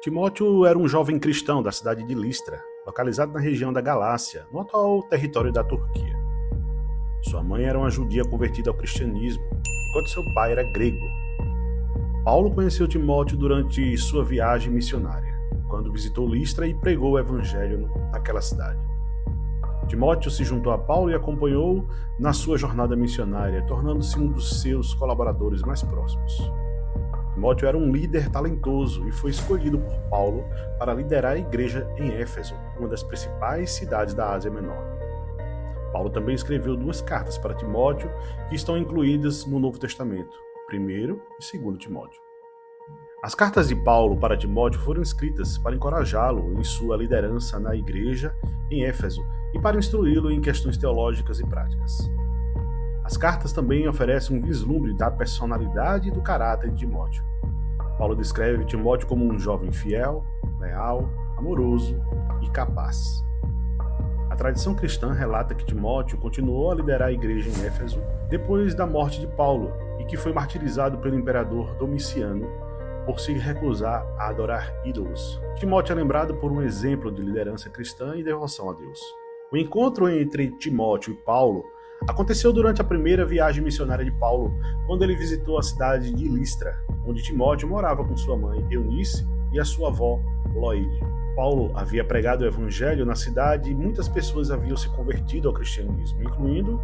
Timóteo era um jovem cristão da cidade de Listra, localizado na região da Galácia, no atual território da Turquia. Sua mãe era uma judia convertida ao cristianismo, enquanto seu pai era grego. Paulo conheceu Timóteo durante sua viagem missionária, quando visitou Listra e pregou o evangelho naquela cidade. Timóteo se juntou a Paulo e acompanhou na sua jornada missionária, tornando-se um dos seus colaboradores mais próximos. Timóteo era um líder talentoso e foi escolhido por Paulo para liderar a igreja em Éfeso, uma das principais cidades da Ásia Menor. Paulo também escreveu 2 cartas para Timóteo que estão incluídas no Novo Testamento, 1º e 2º Timóteo. As cartas de Paulo para Timóteo foram escritas para encorajá-lo em sua liderança na igreja em Éfeso e para instruí-lo em questões teológicas e práticas. As cartas também oferecem um vislumbre da personalidade e do caráter de Timóteo. Paulo descreve Timóteo como um jovem fiel, leal, amoroso e capaz. A tradição cristã relata que Timóteo continuou a liderar a igreja em Éfeso depois da morte de Paulo e que foi martirizado pelo imperador Domiciano por se recusar a adorar ídolos. Timóteo é lembrado por um exemplo de liderança cristã e devoção a Deus. O encontro entre Timóteo e Paulo aconteceu durante a primeira viagem missionária de Paulo, quando ele visitou a cidade de Listra, onde Timóteo morava com sua mãe Eunice e a sua avó Loide. Paulo havia pregado o evangelho na cidade e muitas pessoas haviam se convertido ao cristianismo, incluindo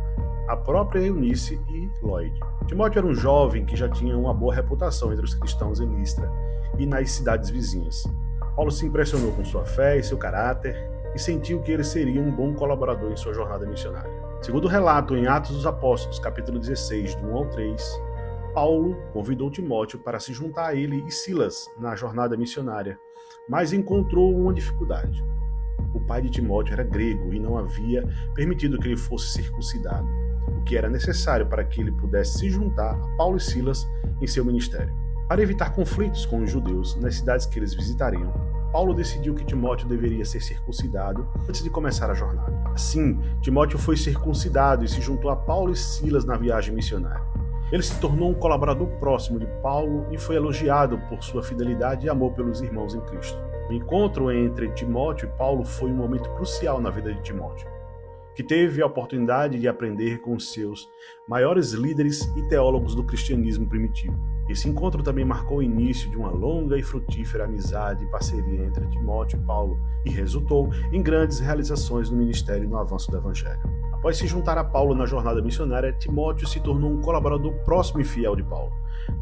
a própria Eunice e Loide. Timóteo era um jovem que já tinha uma boa reputação entre os cristãos em Listra e nas cidades vizinhas. Paulo se impressionou com sua fé e seu caráter e sentiu que ele seria um bom colaborador em sua jornada missionária. Segundo o relato em Atos dos Apóstolos, capítulo 16, do 1 ao 3, Paulo convidou Timóteo para se juntar a ele e Silas na jornada missionária, mas encontrou uma dificuldade. O pai de Timóteo era grego e não havia permitido que ele fosse circuncidado, o que era necessário para que ele pudesse se juntar a Paulo e Silas em seu ministério. Para evitar conflitos com os judeus nas cidades que eles visitariam, Paulo decidiu que Timóteo deveria ser circuncidado antes de começar a jornada. Assim, Timóteo foi circuncidado e se juntou a Paulo e Silas na viagem missionária. Ele se tornou um colaborador próximo de Paulo e foi elogiado por sua fidelidade e amor pelos irmãos em Cristo. O encontro entre Timóteo e Paulo foi um momento crucial na vida de Timóteo, que teve a oportunidade de aprender com os seus maiores líderes e teólogos do cristianismo primitivo. Esse encontro também marcou o início de uma longa e frutífera amizade e parceria entre Timóteo e Paulo e resultou em grandes realizações no ministério e no avanço do evangelho. Após se juntar a Paulo na jornada missionária, Timóteo se tornou um colaborador próximo e fiel de Paulo,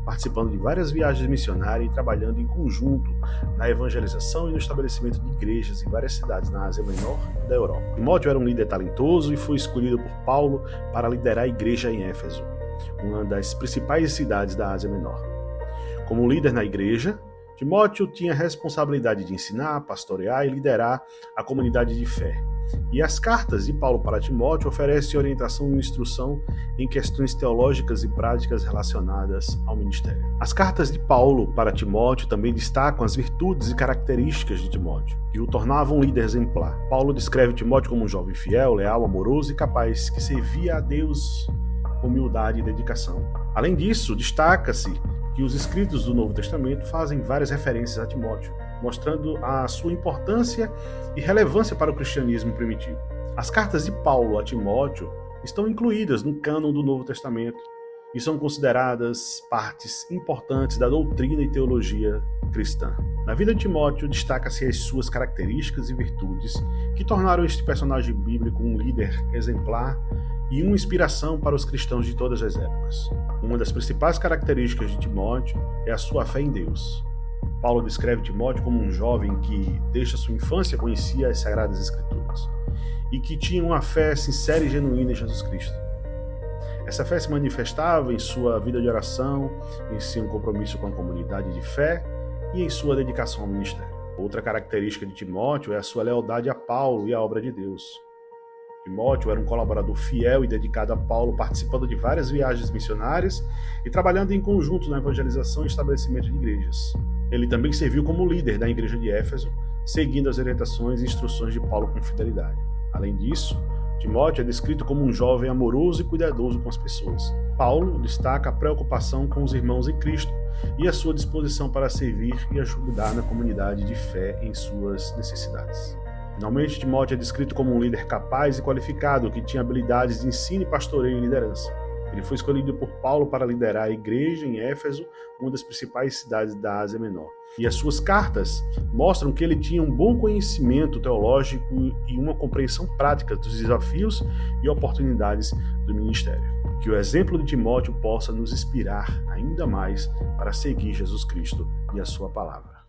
participando de várias viagens missionárias e trabalhando em conjunto na evangelização e no estabelecimento de igrejas em várias cidades na Ásia Menor e da Europa. Timóteo era um líder talentoso e foi escolhido por Paulo para liderar a igreja em Éfeso, uma das principais cidades da Ásia Menor. Como líder na igreja, Timóteo tinha a responsabilidade de ensinar, pastorear e liderar a comunidade de fé. E as cartas de Paulo para Timóteo oferecem orientação e instrução em questões teológicas e práticas relacionadas ao ministério. As cartas de Paulo para Timóteo também destacam as virtudes e características de Timóteo, que o tornavam um líder exemplar. Paulo descreve Timóteo como um jovem fiel, leal, amoroso e capaz, que servia a Deus com humildade e dedicação. Além disso, destaca-se que os escritos do Novo Testamento fazem várias referências a Timóteo, mostrando a sua importância e relevância para o cristianismo primitivo. As cartas de Paulo a Timóteo estão incluídas no cânon do Novo Testamento e são consideradas partes importantes da doutrina e teologia cristã. Na vida de Timóteo, destaca-se as suas características e virtudes que tornaram este personagem bíblico um líder exemplar e uma inspiração para os cristãos de todas as épocas. Uma das principais características de Timóteo é a sua fé em Deus. Paulo descreve Timóteo como um jovem que, desde a sua infância, conhecia as Sagradas Escrituras e que tinha uma fé sincera e genuína em Jesus Cristo. Essa fé se manifestava em sua vida de oração, em seu compromisso com a comunidade de fé e em sua dedicação ao ministério. Outra característica de Timóteo é a sua lealdade a Paulo e à obra de Deus. Timóteo era um colaborador fiel e dedicado a Paulo, participando de várias viagens missionárias e trabalhando em conjunto na evangelização e estabelecimento de igrejas. Ele também serviu como líder da igreja de Éfeso, seguindo as orientações e instruções de Paulo com fidelidade. Além disso, Timóteo é descrito como um jovem amoroso e cuidadoso com as pessoas. Paulo destaca a preocupação com os irmãos em Cristo, e a sua disposição para servir e ajudar na comunidade de fé em suas necessidades. Finalmente, Timóteo é descrito como um líder capaz e qualificado que tinha habilidades de ensino, pastoreio e liderança. Ele foi escolhido por Paulo para liderar a igreja em Éfeso, uma das principais cidades da Ásia Menor. E as suas cartas mostram que ele tinha um bom conhecimento teológico e uma compreensão prática dos desafios e oportunidades do ministério. Que o exemplo de Timóteo possa nos inspirar ainda mais para seguir Jesus Cristo e a sua palavra.